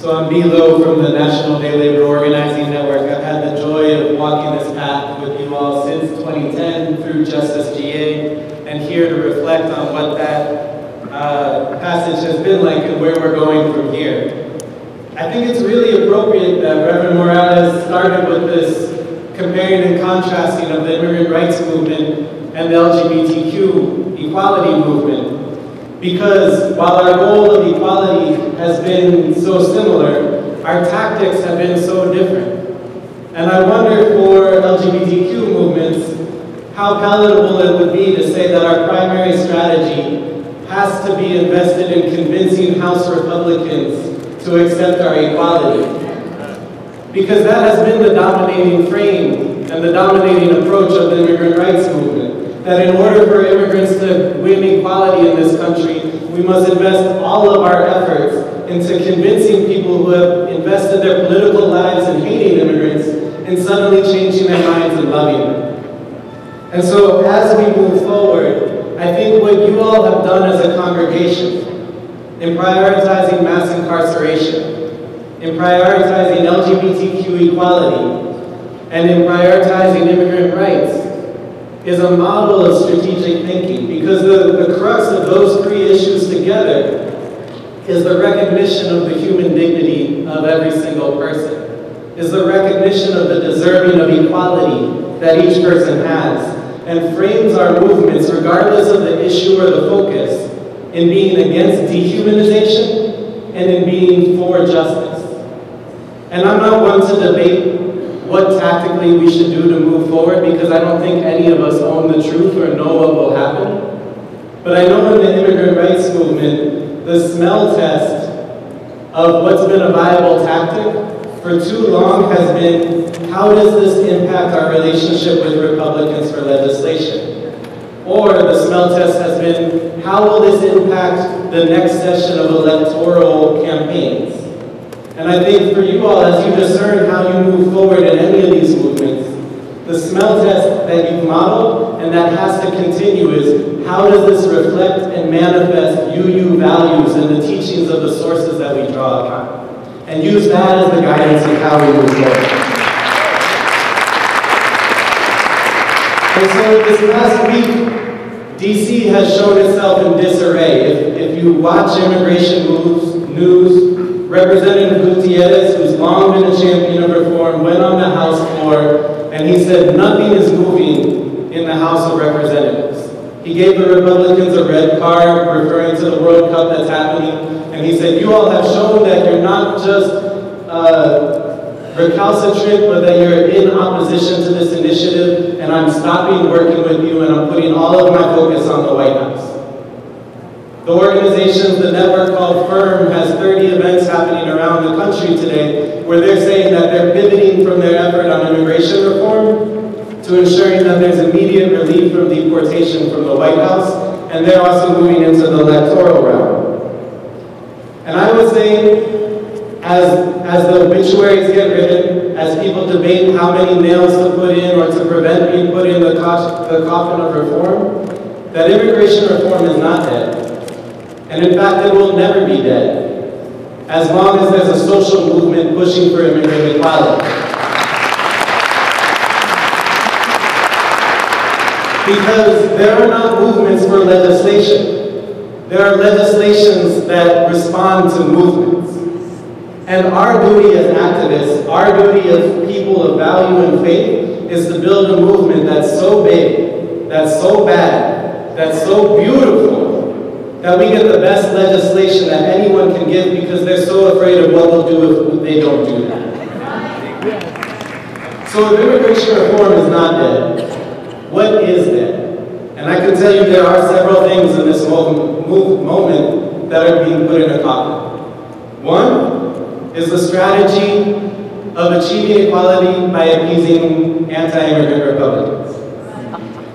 So I'm Loewe from the National Day Labor Organizing Network. I've had the joy of walking this path with you all since 2010 through Justice GA, and here to reflect on what that passage has been like and where we're going from here. I think it's really appropriate that Reverend Morales started with this comparing and contrasting of the immigrant rights movement and the LGBTQ equality movement. Because while our goal of equality has been so similar, our tactics have been so different. And I wonder for LGBTQ movements, how palatable it would be to say that our primary strategy has to be invested in convincing House Republicans to accept our equality. Because that has been the dominating frame and the dominating approach of the immigrant rights movement. That in order for immigrants to win equality in this country, we must invest all of our efforts into convincing people who have invested their political lives in hating immigrants and suddenly changing their minds and loving them. And so as we move forward, I think what you all have done as a congregation in prioritizing mass incarceration, in prioritizing LGBTQ equality, and in prioritizing immigrant rights, is a model of strategic thinking, because the crux of those three issues together is the recognition of the human dignity of every single person, is the recognition of the deserving of equality that each person has, and frames our movements, regardless of the issue or the focus, in being against dehumanization and in being for justice. And I'm not one to debate what tactically we should do to move forward, because I don't think any of us own the truth or know what will happen. But I know in the immigrant rights movement, the smell test of what's been a viable tactic for too long has been, how does this impact our relationship with Republicans for legislation? Or the smell test has been, how will this impact the next session of electoral campaigns? And I think for you all, as you discern how you move forward in any of these movements, the smell test that you've modeled and that has to continue is, how does this reflect and manifest UU values and the teachings of the sources that we draw upon? And use that as the guidance of how we move forward. And so this last week, DC has shown itself in disarray. If you watch immigration news, Representative Gutierrez, who's long been a champion of reform, went on the House floor and he said nothing is moving in the House of Representatives. He gave the Republicans a red card referring to the World Cup that's happening, and he said, you all have shown that you're not just recalcitrant, but that you're in opposition to this initiative, and I'm stopping working with you and I'm putting all of my focus on the White House. The organization, the network called FIRM, has 30 events happening around the country today where they're saying that they're pivoting from their effort on immigration reform to ensuring that there's immediate relief from deportation from the White House, and they're also moving into the electoral realm. And I would say, as the obituaries get written, as people debate how many nails to put in or to prevent being put in the coffin of reform, that immigration reform is not dead. And in fact, it will never be dead, as long as there's a social movement pushing for immigrant equality. Because there are not movements for legislation. There are legislations that respond to movements. And our duty as activists, our duty as people of value and faith, is to build a movement that's so big, that's so bad, that's so beautiful, that we get the best legislation that anyone can give, because they're so afraid of what we'll do if they don't do that. So if immigration reform is not dead, what is dead? And I can tell you there are several things in this moment that are being put in a coffin. One is the strategy of achieving equality by appeasing anti-immigrant Republicans.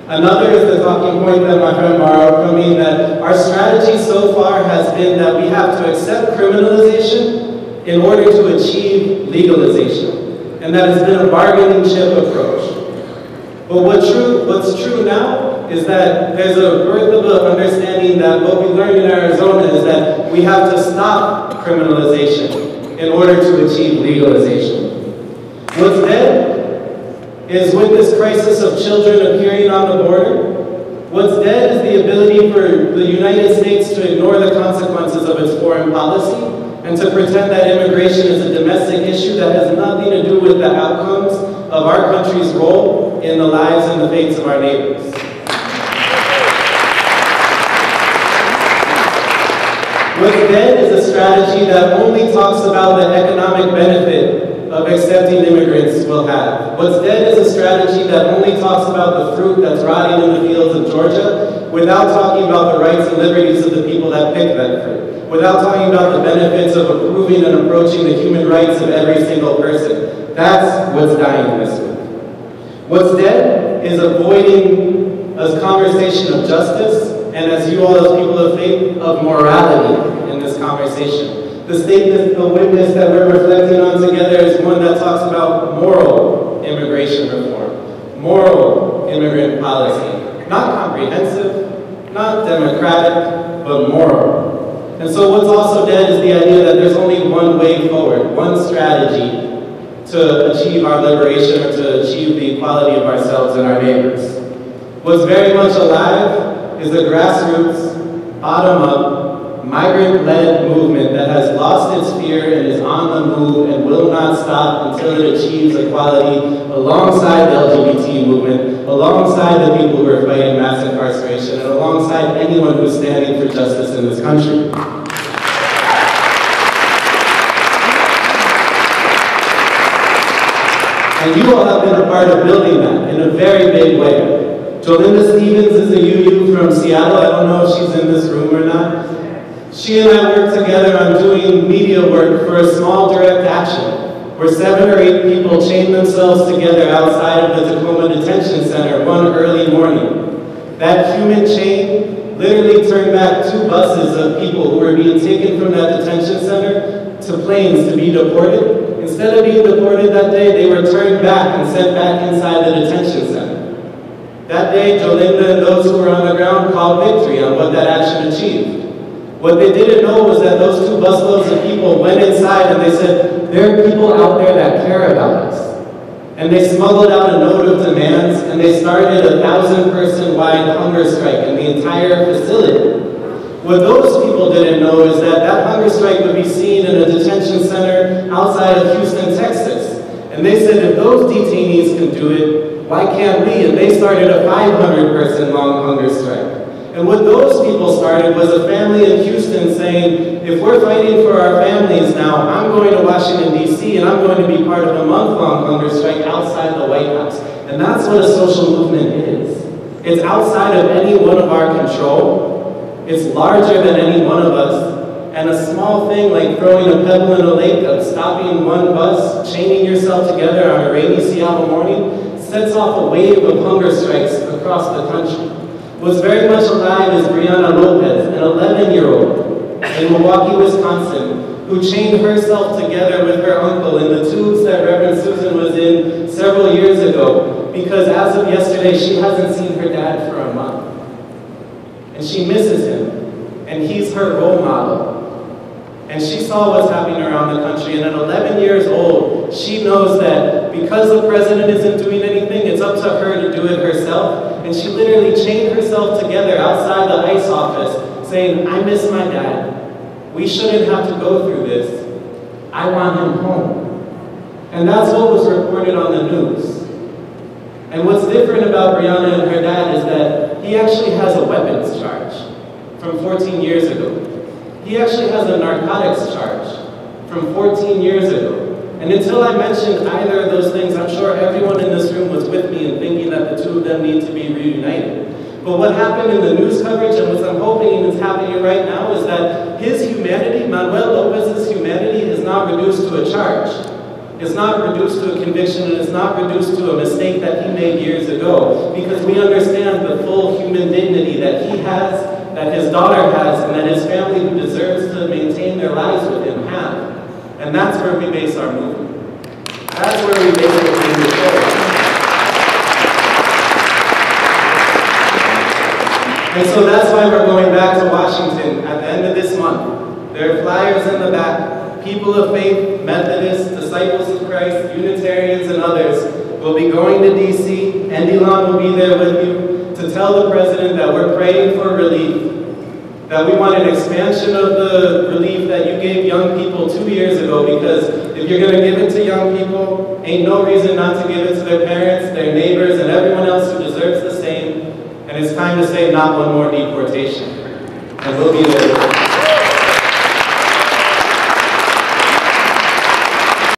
Another is the talking point that my friend borrowed from me, that our strategy so far has been that we have to accept criminalization in order to achieve legalization, and that has been a bargaining chip approach. But what's true now is that there's a birth of an understanding that what we learned in Arizona is that we have to stop criminalization in order to achieve legalization. What's dead is with this crisis of children appearing on the border. What's dead is the ability for the United States to ignore the consequences of its foreign policy and to pretend that immigration is a domestic issue that has nothing to do with the outcomes of our country's role in the lives and the fates of our neighbors. What's dead is a strategy that only talks about the economic benefit of accepting immigrants will have. What's dead is a strategy that only talks about the fruit that's rotting in the fields of Georgia without talking about the rights and liberties of the people that pick that fruit, without talking about the benefits of approving and approaching the human rights of every single person. That's what's dying this week. What's dead is avoiding a conversation of justice, and as you all as people of faith, of morality in this conversation. The statement, the witness that we're reflecting on together is one that talks about moral immigration reform, moral immigrant policy. Not comprehensive, not democratic, but moral. And so what's also dead is the idea that there's only one way forward, one strategy to achieve our liberation or to achieve the equality of ourselves and our neighbors. What's very much alive is a grassroots, bottom-up, migrant-led movement that has lost its fear and is on the move and will not stop until it achieves equality alongside the LGBT movement, alongside the people who are fighting mass incarceration, and alongside anyone who's standing for justice in this country. And you all have been a part of building that in a very big way. Jolinda Stevens is a UU from Seattle. I don't know if she's in this room or not. She and I worked together on doing media work for a small direct action, where 7 or 8 people chained themselves together outside of the Tacoma Detention Center one early morning. That human chain literally turned back 2 buses of people who were being taken from that detention center to planes to be deported. Instead of being deported that day, they were turned back and sent back inside the detention center. That day, Jolinda and those who were on the ground called victory on what that action achieved. What they didn't know was that those 2 busloads of people went inside and they said, there are people out there that care about us. And they smuggled out a note of demands and they started a 1,000-person-wide hunger strike in the entire facility. What those people didn't know is that that hunger strike would be seen in a detention center outside of Houston, Texas. And they said, if those detainees can do it, why can't we? And they started a 500-person long hunger strike. And what those people started was a family in Houston saying, if we're fighting for our families now, I'm going to Washington, D.C., and I'm going to be part of a month-long hunger strike outside the White House. And that's what a social movement is. It's outside of any one of our control. It's larger than any one of us. And a small thing like throwing a pebble in a lake, of stopping one bus, chaining yourself together on a rainy Seattle morning, sets off a wave of hunger strikes across the country. What's very much alive is Brianna Lopez, an 11-year-old in Milwaukee, Wisconsin, who chained herself together with her uncle in the tubes that Reverend Susan was in several years ago, because as of yesterday, she hasn't seen her dad for a month. And she misses him, and he's her role model. And she saw what's happening around the country, and at 11 years old, she knows that because the president isn't doing anything, it's up to her to do it herself. And she literally chained herself together outside the ICE office, saying, I miss my dad. We shouldn't have to go through this. I want him home. And that's what was reported on the news. And what's different about Brianna and her dad is that he actually has a weapons charge from 14 years ago. He actually has a narcotics charge from 14 years ago. And until I mentioned either of those things, I'm sure everyone in this room was with me in thinking that the 2 of them need to be reunited. But what happened in the news coverage, and what I'm hoping is happening right now, is that his humanity, Manuel Lopez's humanity, is not reduced to a charge. It's not reduced to a conviction, and it's not reduced to a mistake that he made years ago, because we understand the full human dignity that he has, that his daughter has, and that his family who deserves to maintain their lives with him have. And that's where we base our movement. That's where we base it in the show. And so that's why we're going back to Washington at the end of this month. There are flyers in the back. people of faith, Methodists, Disciples of Christ, Unitarians, and others will be going to DC, and Elon will be there with you to tell the President that we're praying for relief, that we want an expansion of the relief that you gave young people 2 years ago, because if you're going to give it to young people, ain't no reason not to give it to their parents, their neighbors, and everyone else who deserves the same. And it's time to say not one more deportation. And we'll be there.